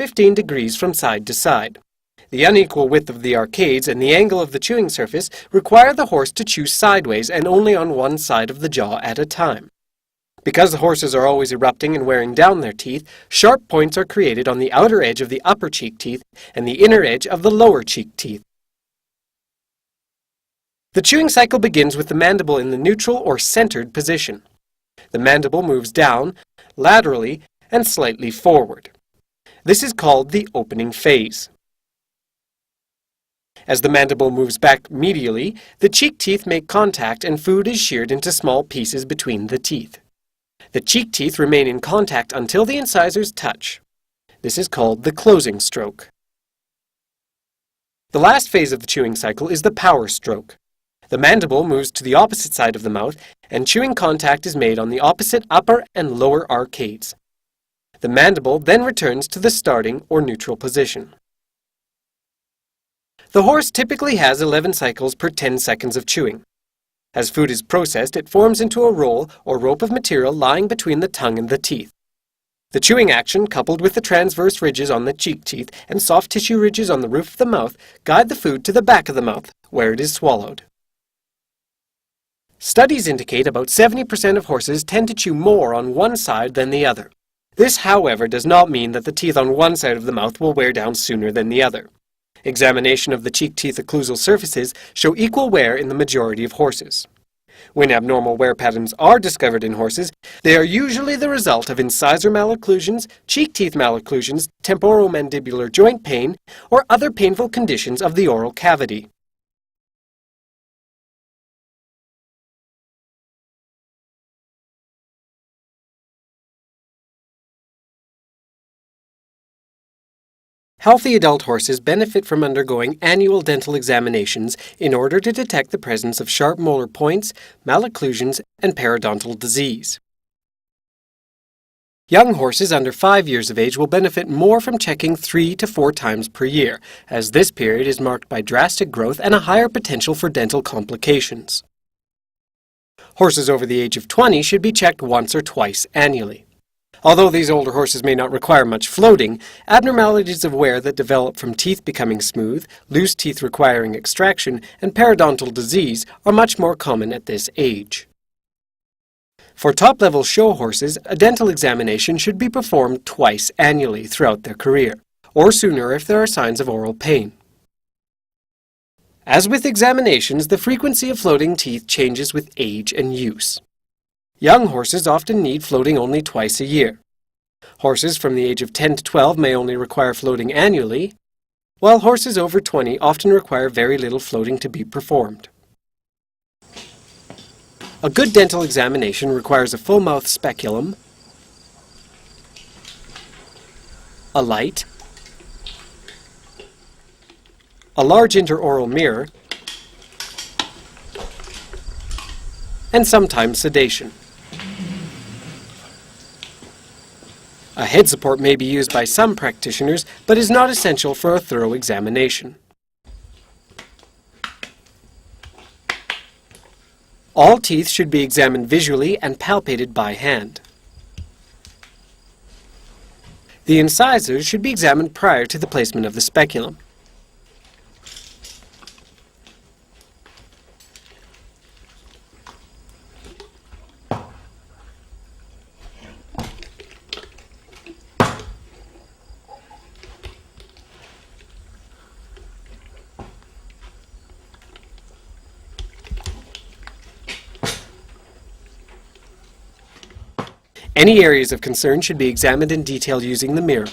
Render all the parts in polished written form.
15 degrees from side to side. The unequal width of the arcades and the angle of the chewing surface require the horse to chew sideways and only on one side of the jaw at a time. Because the horses are always erupting and wearing down their teeth, sharp points are created on the outer edge of the upper cheek teeth and the inner edge of the lower cheek teeth. The chewing cycle begins with the mandible in the neutral or centered position. The mandible moves down, laterally, and slightly forward. This is called the opening phase. As the mandible moves back medially, the cheek teeth make contact and food is sheared into small pieces between the teeth. The cheek teeth remain in contact until the incisors touch. This is called the closing stroke. The last phase of the chewing cycle is the power stroke. The mandible moves to the opposite side of the mouth and chewing contact is made on the opposite upper and lower arcades. The mandible then returns to the starting or neutral position. The horse typically has 11 cycles per 10 seconds of chewing. As food is processed, it forms into a roll or rope of material lying between the tongue and the teeth. The chewing action, coupled with the transverse ridges on the cheek teeth and soft tissue ridges on the roof of the mouth, guide the food to the back of the mouth, where it is swallowed. Studies indicate about 70% of horses tend to chew more on one side than the other. This, however, does not mean that the teeth on one side of the mouth will wear down sooner than the other. Examination of the cheek teeth occlusal surfaces show equal wear in the majority of horses. When abnormal wear patterns are discovered in horses, they are usually the result of incisor malocclusions, cheek teeth malocclusions, temporomandibular joint pain, or other painful conditions of the oral cavity. Healthy adult horses benefit from undergoing annual dental examinations in order to detect the presence of sharp molar points, malocclusions, and periodontal disease. Young horses under 5 years of age will benefit more from checking 3 to 4 times per year, as this period is marked by drastic growth and a higher potential for dental complications. Horses over the age of 20 should be checked once or twice annually. Although these older horses may not require much floating, abnormalities of wear that develop from teeth becoming smooth, loose teeth requiring extraction, and periodontal disease are much more common at this age. For top-level show horses, a dental examination should be performed twice annually throughout their career, or sooner if there are signs of oral pain. As with examinations, the frequency of floating teeth changes with age and use. Young horses often need floating only twice a year. Horses from the age of 10 to 12 may only require floating annually, while horses over 20 often require very little floating to be performed. A good dental examination requires a full mouth speculum, a light, a large intraoral mirror, and sometimes sedation. A head support may be used by some practitioners, but is not essential for a thorough examination. All teeth should be examined visually and palpated by hand. The incisors should be examined prior to the placement of the speculum. Any areas of concern should be examined in detail using the mirror.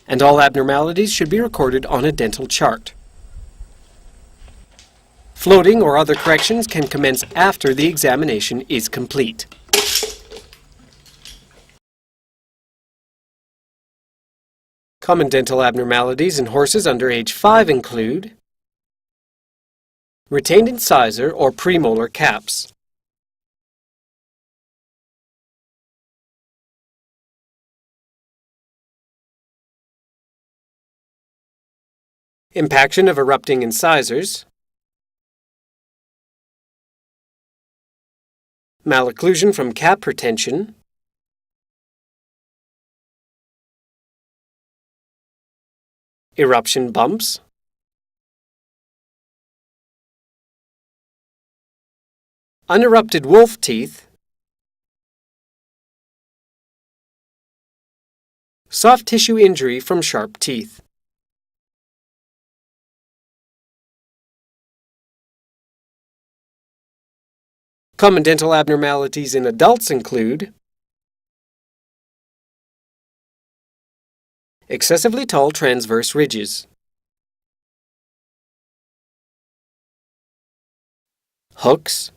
And all abnormalities should be recorded on a dental chart. Floating or other corrections can commence after the examination is complete. Common dental abnormalities in horses under age 5 include retained incisor or premolar caps, impaction of erupting incisors, malocclusion from cap retention, eruption bumps, unerupted wolf teeth, soft tissue injury from sharp teeth. Common dental abnormalities in adults include excessively tall transverse ridges, hooks,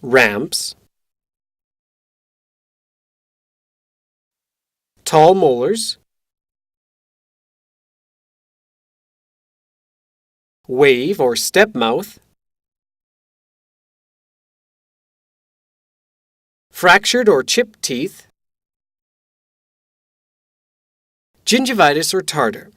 ramps, tall molars, wave or step mouth, fractured or chipped teeth, gingivitis or tartar.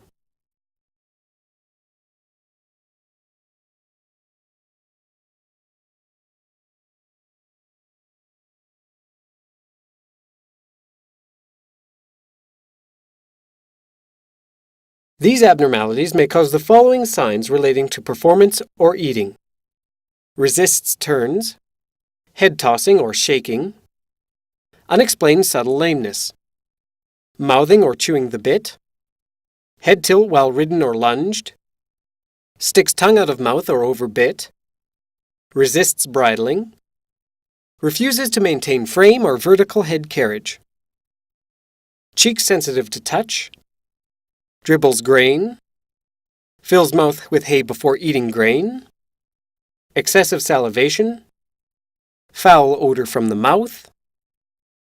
These abnormalities may cause the following signs relating to performance or eating: resists turns, head tossing or shaking, unexplained subtle lameness, mouthing or chewing the bit, head tilt while ridden or lunged, sticks tongue out of mouth or over bit, resists bridling, refuses to maintain frame or vertical head carriage, cheeks sensitive to touch, dribbles grain, fills mouth with hay before eating grain, excessive salivation, foul odor from the mouth,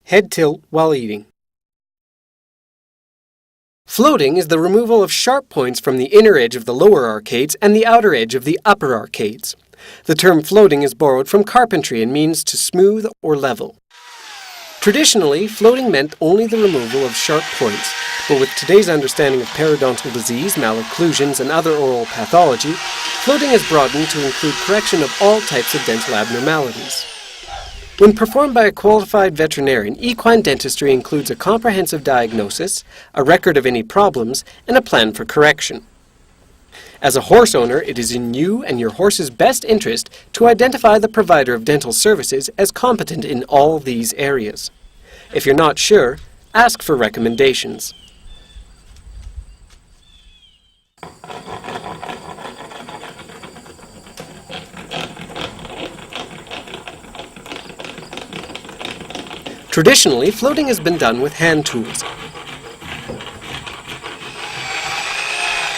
head tilt while eating. Floating is the removal of sharp points from the inner edge of the lower arcades and the outer edge of the upper arcades. The term floating is borrowed from carpentry and means to smooth or level. Traditionally, floating meant only the removal of sharp points, but with today's understanding of periodontal disease, malocclusions, and other oral pathology, floating is broadened to include correction of all types of dental abnormalities. When performed by a qualified veterinarian, equine dentistry includes a comprehensive diagnosis, a record of any problems, and a plan for correction. As a horse owner, it is in you and your horse's best interest to identify the provider of dental services as competent in all these areas. If you're not sure, ask for recommendations. Traditionally, floating has been done with hand tools.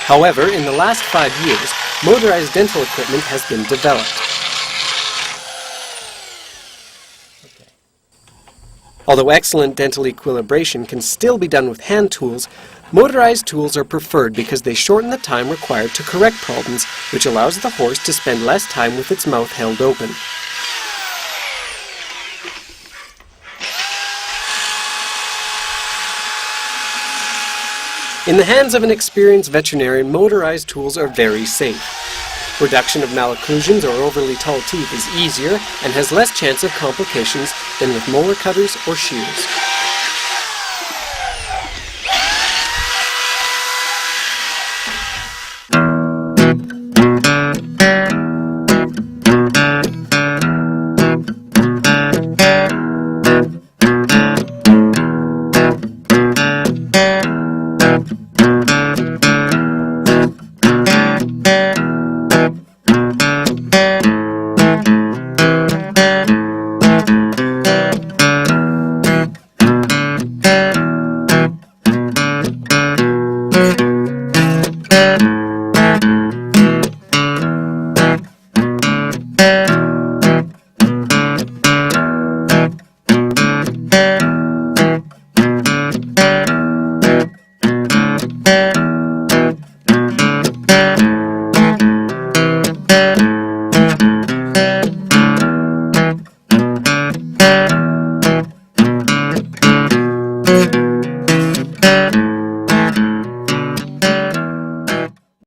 However, in the last 5 years, motorized dental equipment has been developed. Although excellent dental equilibration can still be done with hand tools, motorized tools are preferred because they shorten the time required to correct problems, which allows the horse to spend less time with its mouth held open. In the hands of an experienced veterinarian, motorized tools are very safe. Reduction of malocclusions or overly tall teeth is easier and has less chance of complications than with molar cutters or shears.